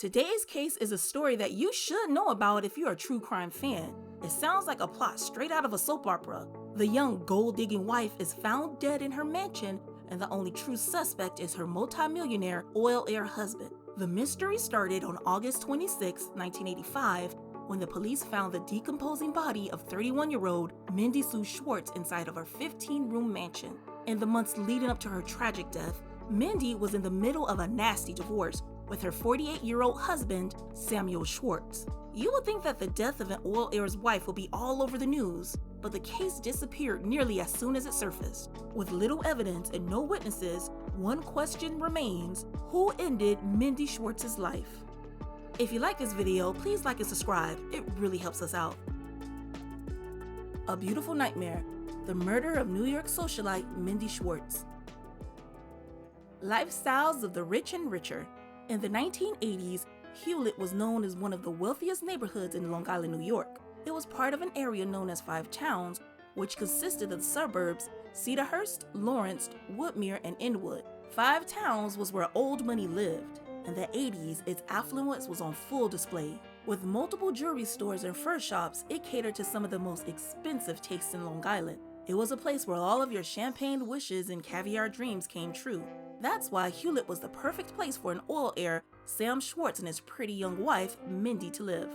Today's case is a story that you should know about if you're a true crime fan. It sounds like a plot straight out of a soap opera. The young gold-digging wife is found dead in her mansion, and the only true suspect is her multimillionaire oil heir husband. The mystery started on August 26, 1985, when the police found the decomposing body of 31-year-old Mindy Schwartz inside of her 15-room mansion. In the months leading up to her tragic death, Mindy was in the middle of a nasty divorce with her 48-year-old husband, Sam Schwartz. You would think that the death of an oil heir's wife would be all over the news, but the case disappeared nearly as soon as it surfaced. With little evidence and no witnesses, one question remains: who ended Mindy Schwartz's life? If you like this video, please like and subscribe. It really helps us out. A Beautiful Nightmare: The Murder of New York Socialite Mindy Schwartz. Lifestyles of the rich and richer. In the 1980s, Hewlett was known as one of the wealthiest neighborhoods in Long Island, New York. It was part of an area known as Five Towns, which consisted of the suburbs Cedarhurst, Lawrence, Woodmere, and Inwood. Five Towns was where old money lived. In the 80s, its affluence was on full display. With multiple jewelry stores and fur shops, it catered to some of the most expensive tastes in Long Island. It was a place where all of your champagne wishes and caviar dreams came true. That's why Hewlett was the perfect place for an oil heir, Sam Schwartz, and his pretty young wife, Mindy, to live.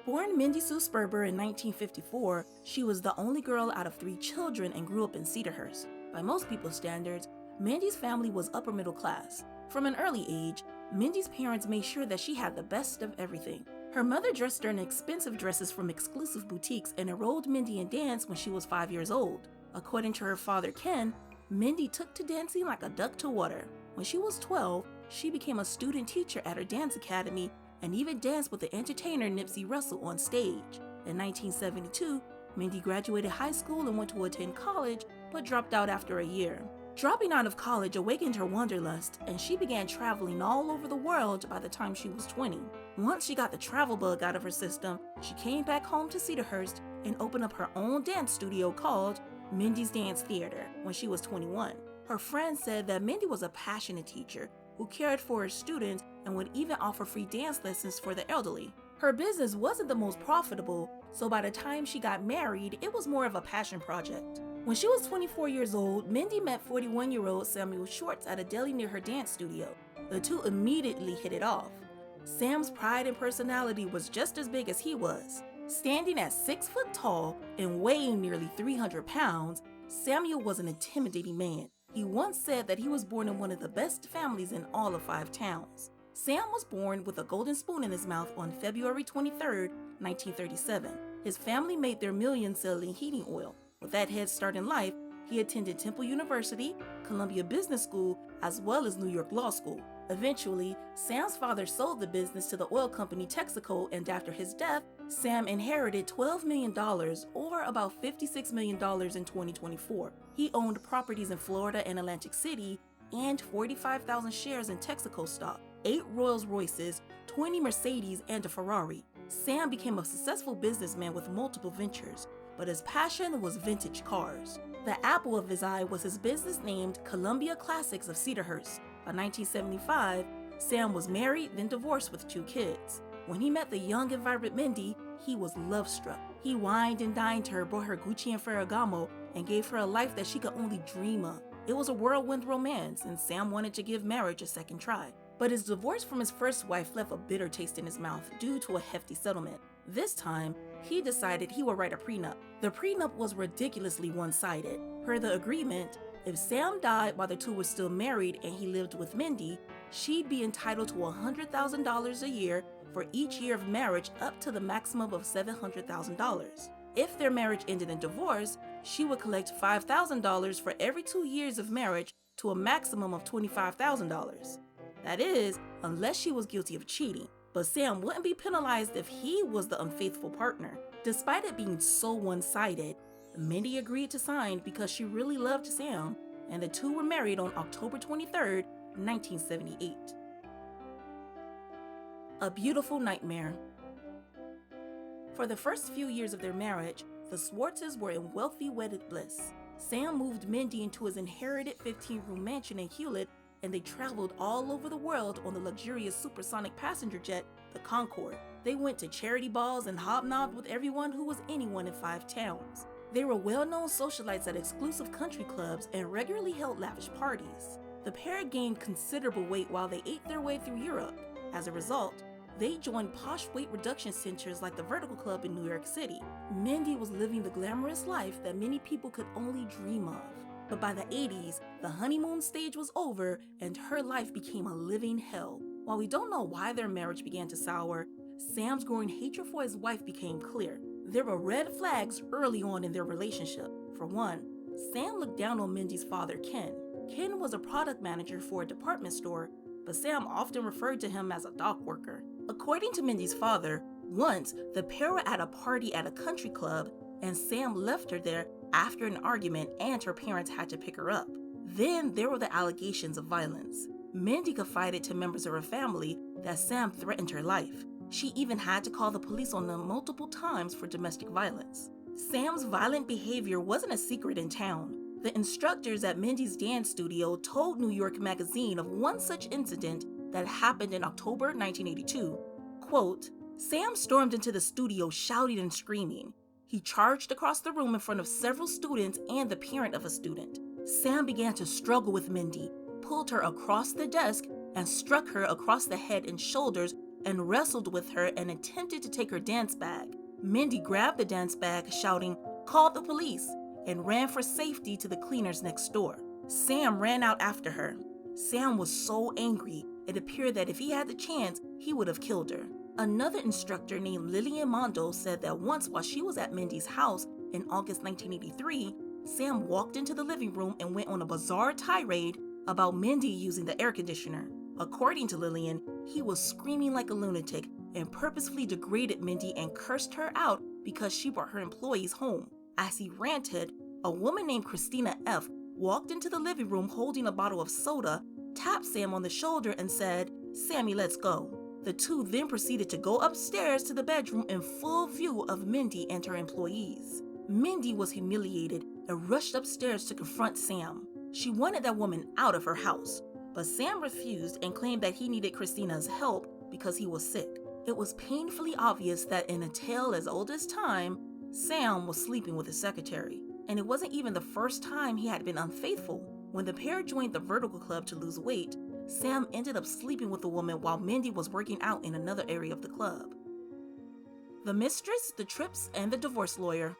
Born Mindy Sue Sperber in 1954, she was the only girl out of 3 children and grew up in Cedarhurst. By most people's standards, Mindy's family was upper middle class. From an early age, Mindy's parents made sure that she had the best of everything. Her mother dressed her in expensive dresses from exclusive boutiques and enrolled Mindy in dance when she was 5 years old. According to her father Ken, Mindy took to dancing like a duck to water. When she was 12, she became a student teacher at her dance academy and even danced with the entertainer Nipsey Russell on stage. In 1972, Mindy graduated high school and went to attend college, but dropped out after a year. Dropping out of college awakened her wanderlust, and she began traveling all over the world by the time she was 20. Once she got the travel bug out of her system, she came back home to Cedarhurst and opened up her own dance studio called Mindy's Dance Theater when she was 21. Her friends said that Mindy was a passionate teacher who cared for her students and would even offer free dance lessons for the elderly. Her business wasn't the most profitable, so by the time she got married, it was more of a passion project. When she was 24 years old, Mindy met 41-year-old Sam Schwartz at a deli near her dance studio. The two immediately hit it off. Sam's pride and personality was just as big as he was. Standing at 6 foot tall and weighing nearly 300 pounds, Samuel was an intimidating man. He once said that he was born in one of the best families in all of Five Towns. Sam was born with a golden spoon in his mouth on February 23, 1937. His family made their millions selling heating oil. With that head start in life, he attended Temple University, Columbia Business School, as well as New York Law School. Eventually, Sam's father sold the business to the oil company Texaco, and after his death, Sam inherited $12 million, or about $56 million in 2024. He owned properties in Florida and Atlantic City, and 45,000 shares in Texaco stock, 8 Rolls Royces, 20 Mercedes, and a Ferrari. Sam became a successful businessman with multiple ventures, but his passion was vintage cars. The apple of his eye was his business named Columbia Classics of Cedarhurst. By 1975, Sam was married, then divorced with 2 kids. When he met the young and vibrant Mindy, he was love-struck. He wined and dined her, bought her Gucci and Ferragamo, and gave her a life that she could only dream of. It was a whirlwind romance, and Sam wanted to give marriage a second try. But his divorce from his first wife left a bitter taste in his mouth due to a hefty settlement. This time, he decided he would write a prenup. The prenup was ridiculously one-sided. Per the agreement, if Sam died while the two were still married and he lived with Mindy, she'd be entitled to $100,000 a year for each year of marriage up to the maximum of $700,000. If their marriage ended in divorce, she would collect $5,000 for every 2 years of marriage to a maximum of $25,000. That is, unless she was guilty of cheating. But Sam wouldn't be penalized if he was the unfaithful partner. Despite it being so one-sided, Mindy agreed to sign because she really loved Sam, and the two were married on October 23, 1978. A Beautiful Nightmare. For the first few years of their marriage, the Schwartzes were in wealthy wedded bliss. Sam moved Mindy into his inherited 15-room mansion in Hewlett and they traveled all over the world on the luxurious supersonic passenger jet, the Concorde. They went to charity balls and hobnobbed with everyone who was anyone in 5 towns. They were well-known socialites at exclusive country clubs and regularly held lavish parties. The pair gained considerable weight while they ate their way through Europe. As a result, they joined posh weight reduction centers like the Vertical Club in New York City. Mindy was living the glamorous life that many people could only dream of. But by the 80s, the honeymoon stage was over and her life became a living hell. While we don't know why their marriage began to sour, Sam's growing hatred for his wife became clear. There were red flags early on in their relationship. For one, Sam looked down on Mindy's father, Ken. Ken was a product manager for a department store, but Sam often referred to him as a dock worker. According to Mindy's father, once the pair were at a party at a country club and Sam left her there after an argument and her parents had to pick her up. Then there were the allegations of violence. Mindy confided to members of her family that Sam threatened her life. She even had to call the police on them multiple times for domestic violence. Sam's violent behavior wasn't a secret in town. The instructors at Mindy's dance studio told New York Magazine of one such incident that happened in October 1982. Quote, Sam stormed into the studio shouting and screaming. He charged across the room in front of several students and the parent of a student. Sam began to struggle with Mindy, pulled her across the desk, and struck her across the head and shoulders and wrestled with her and attempted to take her dance bag. Mindy grabbed the dance bag, shouting, "Call the police," and ran for safety to the cleaners next door. Sam ran out after her. Sam was so angry, it appeared that if he had the chance, he would have killed her. Another instructor named Lillian Mondo said that once while she was at Mindy's house in August 1983, Sam walked into the living room and went on a bizarre tirade about Mindy using the air conditioner. According to Lillian, he was screaming like a lunatic and purposefully degraded Mindy and cursed her out because she brought her employees home. As he ranted, a woman named Christina F. walked into the living room holding a bottle of soda, tapped Sam on the shoulder and said, "Sammy, let's go." The two then proceeded to go upstairs to the bedroom in full view of Mindy and her employees. Mindy was humiliated and rushed upstairs to confront Sam. She wanted that woman out of her house, but Sam refused and claimed that he needed Christina's help because he was sick. It was painfully obvious that in a tale as old as time, Sam was sleeping with his secretary. And it wasn't even the first time he had been unfaithful. When the pair joined the Vertical Club to lose weight, Sam ended up sleeping with the woman while Mindy was working out in another area of the club. The Mistress, the Trips, and the Divorce Lawyer.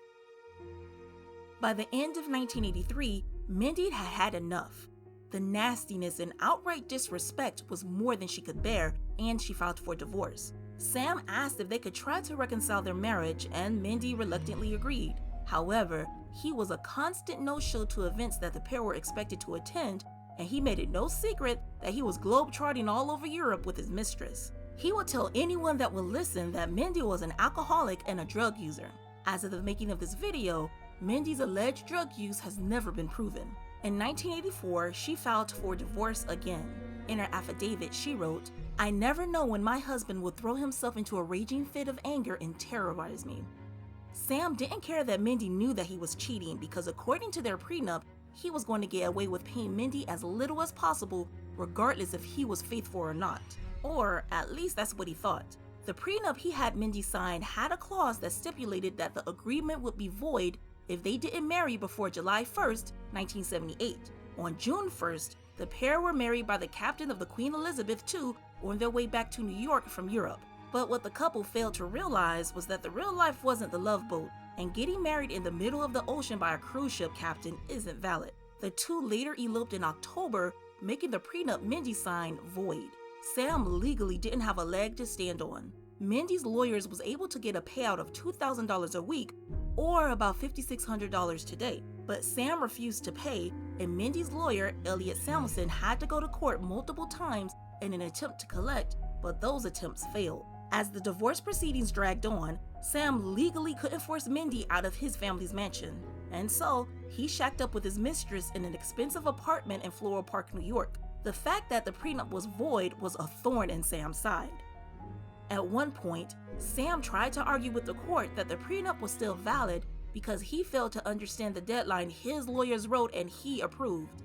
By the end of 1983, Mindy had had enough. The nastiness and outright disrespect was more than she could bear, and she filed for divorce. Sam asked if they could try to reconcile their marriage, and Mindy reluctantly agreed. However, he was a constant no-show to events that the pair were expected to attend, and he made it no secret that he was globe-trotting all over Europe with his mistress. He would tell anyone that would listen that Mindy was an alcoholic and a drug user. As of the making of this video, Mindy's alleged drug use has never been proven. In 1984, she filed for divorce again. In her affidavit, she wrote, "I never know when my husband will throw himself into a raging fit of anger and terrorize me." Sam didn't care that Mindy knew that he was cheating because according to their prenup, he was going to get away with paying Mindy as little as possible regardless if he was faithful or not. Or at least that's what he thought. The prenup he had Mindy sign had a clause that stipulated that the agreement would be void if they didn't marry before July 1st, 1978. On June 1st, the pair were married by the captain of the Queen Elizabeth II on their way back to New York from Europe. But what the couple failed to realize was that the real life wasn't the Love Boat, and getting married in the middle of the ocean by a cruise ship captain isn't valid. The two later eloped in October, making the prenup Mindy signed void. Sam legally didn't have a leg to stand on. Mindy's lawyers was able to get a payout of $2,000 a week, or about $5,600 today, but Sam refused to pay, and Mindy's lawyer, Elliot Samuelson, had to go to court multiple times in an attempt to collect, but those attempts failed. As the divorce proceedings dragged on, Sam legally couldn't force Mindy out of his family's mansion, and so he shacked up with his mistress in an expensive apartment in Floral Park, New York. The fact that the prenup was void was a thorn in Sam's side. At one point, Sam tried to argue with the court that the prenup was still valid because he failed to understand the deadline his lawyers wrote and he approved.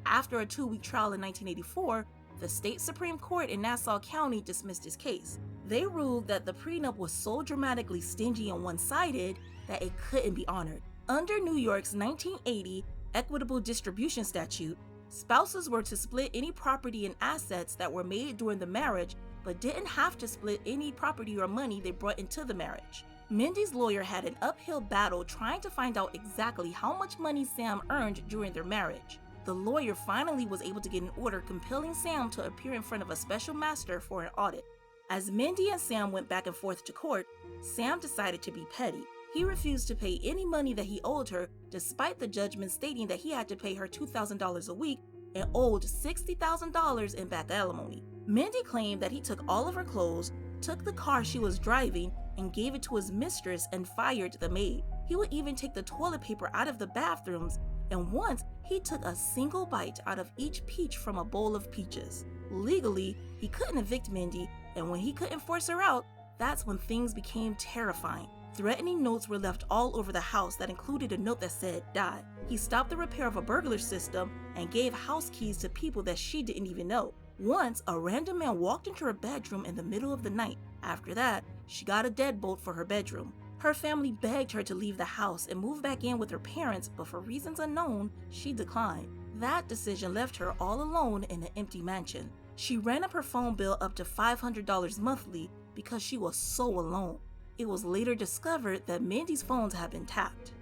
After a 2-week trial in 1984, the state Supreme Court in Nassau County dismissed his case. They ruled that the prenup was so dramatically stingy and one-sided that it couldn't be honored. Under New York's 1980 Equitable Distribution Statute, spouses were to split any property and assets that were made during the marriage, but didn't have to split any property or money they brought into the marriage. Mindy's lawyer had an uphill battle trying to find out exactly how much money Sam earned during their marriage. The lawyer finally was able to get an order compelling Sam to appear in front of a special master for an audit. As Mindy and Sam went back and forth to court, Sam decided to be petty. He refused to pay any money that he owed her, despite the judgment stating that he had to pay her $2,000 a week and owed $60,000 in back alimony. Mindy claimed that he took all of her clothes, took the car she was driving, and gave it to his mistress and fired the maid. He would even take the toilet paper out of the bathrooms, and once he took a single bite out of each peach from a bowl of peaches. Legally, he couldn't evict Mindy, and when he couldn't force her out, that's when things became terrifying. Threatening notes were left all over the house that included a note that said, "Die." He stopped the repair of a burglar system and gave house keys to people that she didn't even know. Once, a random man walked into her bedroom in the middle of the night. After that, she got a deadbolt for her bedroom. Her family begged her to leave the house and move back in with her parents, but for reasons unknown, she declined. That decision left her all alone in an empty mansion. She ran up her phone bill up to $500 monthly because she was so alone. It was later discovered that Mindy's phones had been tapped.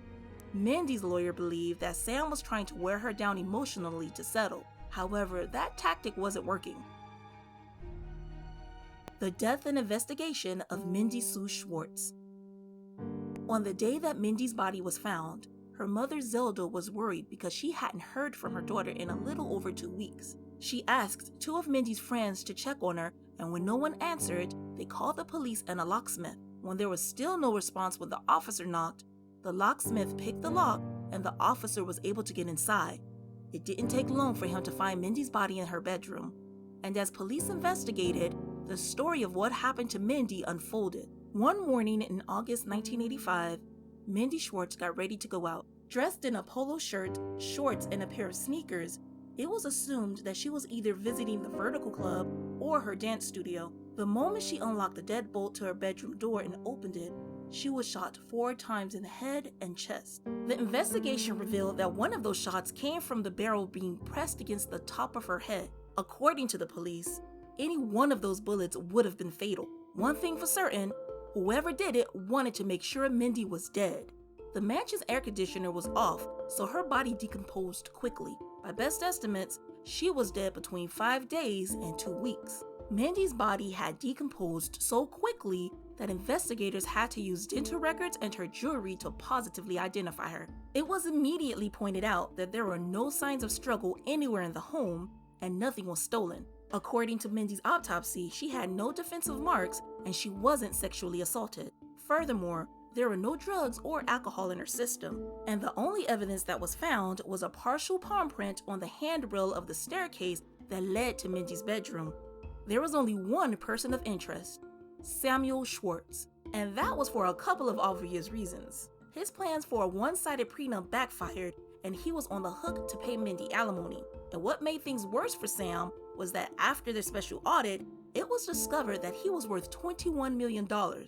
Mindy's lawyer believed that Sam was trying to wear her down emotionally to settle. However, that tactic wasn't working. The death and investigation of Mindy Sue Schwartz. On the day that Mindy's body was found, her mother Zelda was worried because she hadn't heard from her daughter in a little over 2 weeks. She asked 2 of Mindy's friends to check on her, and when no one answered, they called the police and a locksmith. When there was still no response when the officer knocked, the locksmith picked the lock and the officer was able to get inside. It didn't take long for him to find Mindy's body in her bedroom. And as police investigated, the story of what happened to Mindy unfolded. One morning in August 1985, Mindy Schwartz got ready to go out. Dressed in a polo shirt, shorts, and a pair of sneakers, it was assumed that she was either visiting the Vertical Club or her dance studio. The moment she unlocked the deadbolt to her bedroom door and opened it, she was shot 4 times in the head and chest. The investigation revealed that one of those shots came from the barrel being pressed against the top of her head. According to the police, any one of those bullets would have been fatal. One thing for certain, whoever did it wanted to make sure Mindy was dead. The mansion's air conditioner was off, so her body decomposed quickly. By best estimates, she was dead between 5 days and 2 weeks. Mindy's body had decomposed so quickly that investigators had to use dental records and her jewelry to positively identify her. It was immediately pointed out that there were no signs of struggle anywhere in the home and nothing was stolen. According to Mindy's autopsy, she had no defensive marks and she wasn't sexually assaulted. Furthermore, there were no drugs or alcohol in her system, and the only evidence that was found was a partial palm print on the handrail of the staircase that led to Mindy's bedroom. There was only one person of interest, Sam Schwartz, and that was for a couple of obvious reasons. His plans for a one-sided prenup backfired, and he was on the hook to pay Mindy alimony. And what made things worse for Sam was that after their special audit, it was discovered that he was worth $21 million, $9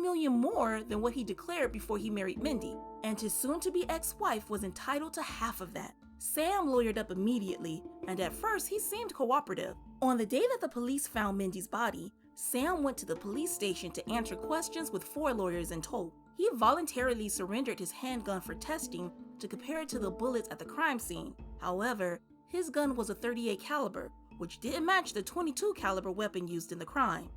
million more than what he declared before he married Mindy, and his soon-to-be ex-wife was entitled to half of that. Sam lawyered up immediately, and at first he seemed cooperative. On the day that the police found Mindy's body, Sam went to the police station to answer questions with 4 lawyers in tow. He voluntarily surrendered his handgun for testing to compare it to the bullets at the crime scene. However, his gun was a .38 caliber, which didn't match the .22 caliber weapon used in the crime.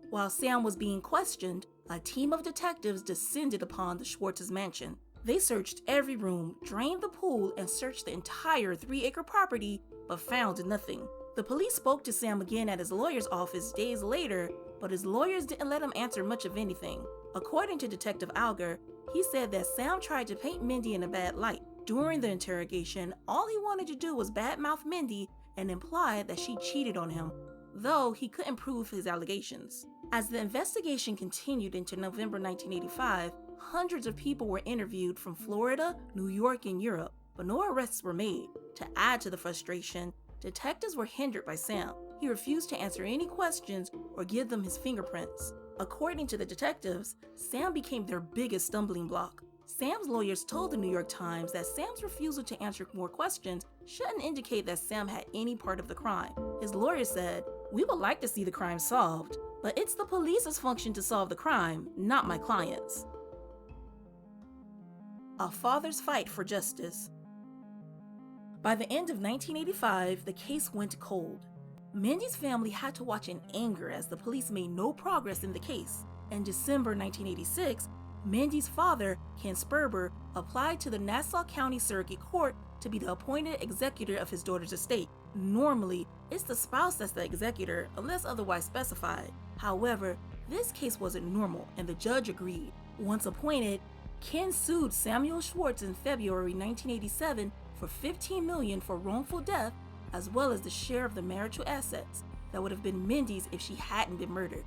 While Sam was being questioned, a team of detectives descended upon the Schwartz's mansion. They searched every room, drained the pool, and searched the entire 3-acre property, but found nothing. The police spoke to Sam again at his lawyer's office days later, but his lawyers didn't let him answer much of anything. According to Detective Alger, he said that Sam tried to paint Mindy in a bad light. During the interrogation, all he wanted to do was badmouth Mindy and imply that she cheated on him, though he couldn't prove his allegations. As the investigation continued into November 1985, hundreds of people were interviewed from Florida, New York, and Europe. but no arrests were made. To add to the frustration, detectives were hindered by Sam. He refused to answer any questions or give them his fingerprints. According to the detectives, Sam became their biggest stumbling block. Sam's lawyers told the New York Times that Sam's refusal to answer more questions shouldn't indicate that Sam had any part of the crime. His lawyer said, "We would like to see the crime solved, but it's the police's function to solve the crime, not my client's." A father's fight for justice. By the end of 1985, the case went cold. Mindy's family had to watch in anger as the police made no progress in the case. In December 1986, Mindy's father, Ken Sperber, applied to the Nassau County Circuit Court to be the appointed executor of his daughter's estate. Normally, it's the spouse that's the executor, unless otherwise specified. However, this case wasn't normal, and the judge agreed. Once appointed, Ken sued Samuel Schwartz in February 1987 for $15 million for wrongful death, as well as the share of the marital assets that would have been Mindy's if she hadn't been murdered.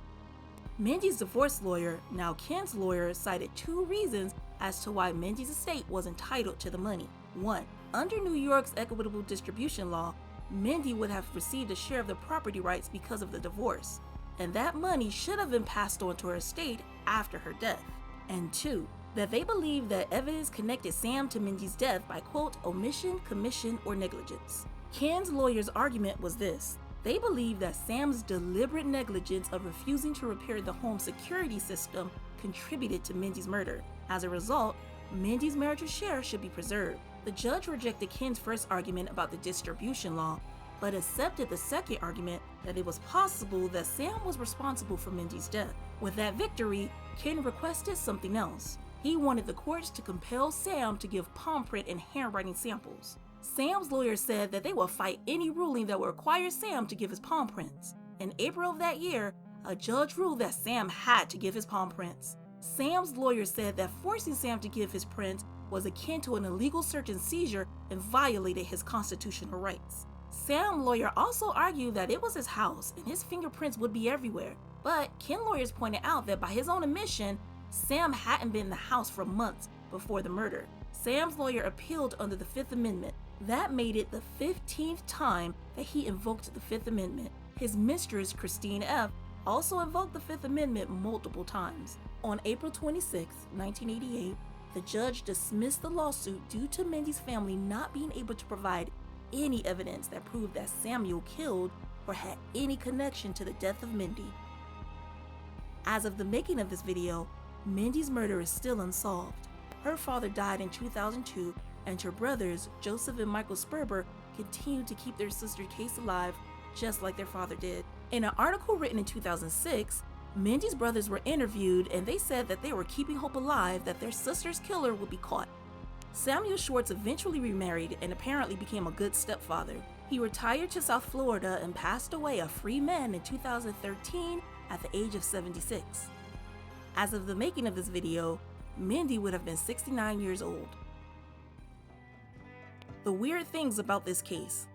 Mindy's divorce lawyer, now Ken's lawyer, cited two reasons as to why Mindy's estate was entitled to the money. One, under New York's equitable distribution law, Mindy would have received a share of the property rights because of the divorce, and that money should have been passed on to her estate after her death. And two, that they believed that evidence connected Sam to Mindy's death by, quote, omission, commission, or negligence. Ken's lawyer's argument was this. They believed that Sam's deliberate negligence of refusing to repair the home security system contributed to Mindy's murder. As a result, Mindy's marital share should be preserved. The judge rejected Ken's first argument about the distribution law, but accepted the second argument that it was possible that Sam was responsible for Mindy's death. With that victory, Ken requested something else. He wanted the courts to compel Sam to give palm print and handwriting samples. Sam's lawyer said that they would fight any ruling that would require Sam to give his palm prints. In April of that year, a judge ruled that Sam had to give his palm prints. Sam's lawyer said that forcing Sam to give his prints was akin to an illegal search and seizure and violated his constitutional rights. Sam's lawyer also argued that it was his house and his fingerprints would be everywhere, but Ken lawyers pointed out that by his own admission, Sam hadn't been in the house for months before the murder. Sam's lawyer appealed under the Fifth Amendment. That made it the 15th time that he invoked the Fifth Amendment. His mistress, Christine F., also invoked the Fifth Amendment multiple times. On April 26, 1988, the judge dismissed the lawsuit due to Mindy's family not being able to provide any evidence that proved that Samuel killed or had any connection to the death of Mindy. As of the making of this video, Mindy's murder is still unsolved. Her father died in 2002, and her brothers, Joseph and Michael Sperber, continued to keep their sister's case alive, just like their father did. In an article written in 2006, Mindy's brothers were interviewed, and they said that they were keeping hope alive that their sister's killer would be caught. Samuel Schwartz eventually remarried and apparently became a good stepfather. He retired to South Florida and passed away a free man in 2013 at the age of 76. As of the making of this video, Mindy would have been 69 years old. The weird things about this case.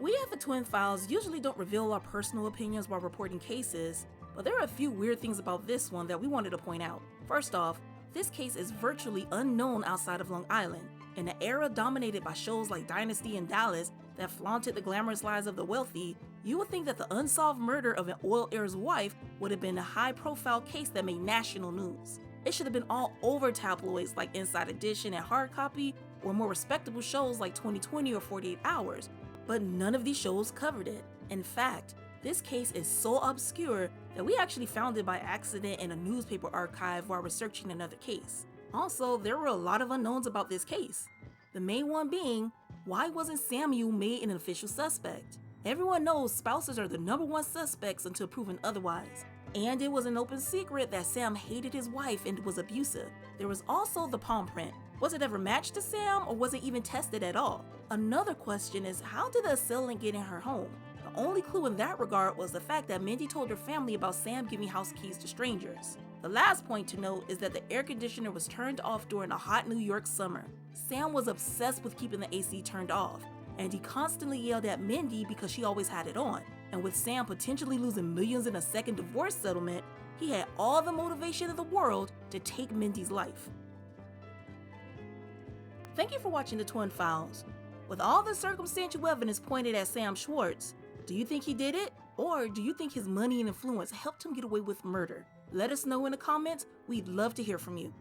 We at the Twin Files usually don't reveal our personal opinions while reporting cases, but there are a few weird things about this one that we wanted to point out. First off, this case is virtually unknown outside of Long Island. In an era dominated by shows like Dynasty and Dallas that flaunted the glamorous lives of the wealthy, you would think that the unsolved murder of an oil heir's wife would have been a high-profile case that made national news. It should have been all over tabloids like Inside Edition and Hard Copy, or more respectable shows like 2020 or 48 Hours, but none of these shows covered it. In fact, this case is so obscure that we actually found it by accident in a newspaper archive while researching another case. Also, there were a lot of unknowns about this case. The main one being, why wasn't Samuel made an official suspect? Everyone knows spouses are the #1 suspects until proven otherwise. And it was an open secret that Sam hated his wife and was abusive. There was also the palm print. Was it ever matched to Sam, or was it even tested at all? Another question is, how did the assailant get in her home? The only clue in that regard was the fact that Mindy told her family about Sam giving house keys to strangers. The last point to note is that the air conditioner was turned off during a hot New York summer. Sam was obsessed with keeping the AC turned off, and he constantly yelled at Mindy because she always had it on. And with Sam potentially losing millions in a second divorce settlement, he had all the motivation in the world to take Mindy's life. Thank you for watching The Twin Files. With all the circumstantial evidence pointed at Sam Schwartz, do you think he did it? Or do you think his money and influence helped him get away with murder? Let us know in the comments. We'd love to hear from you.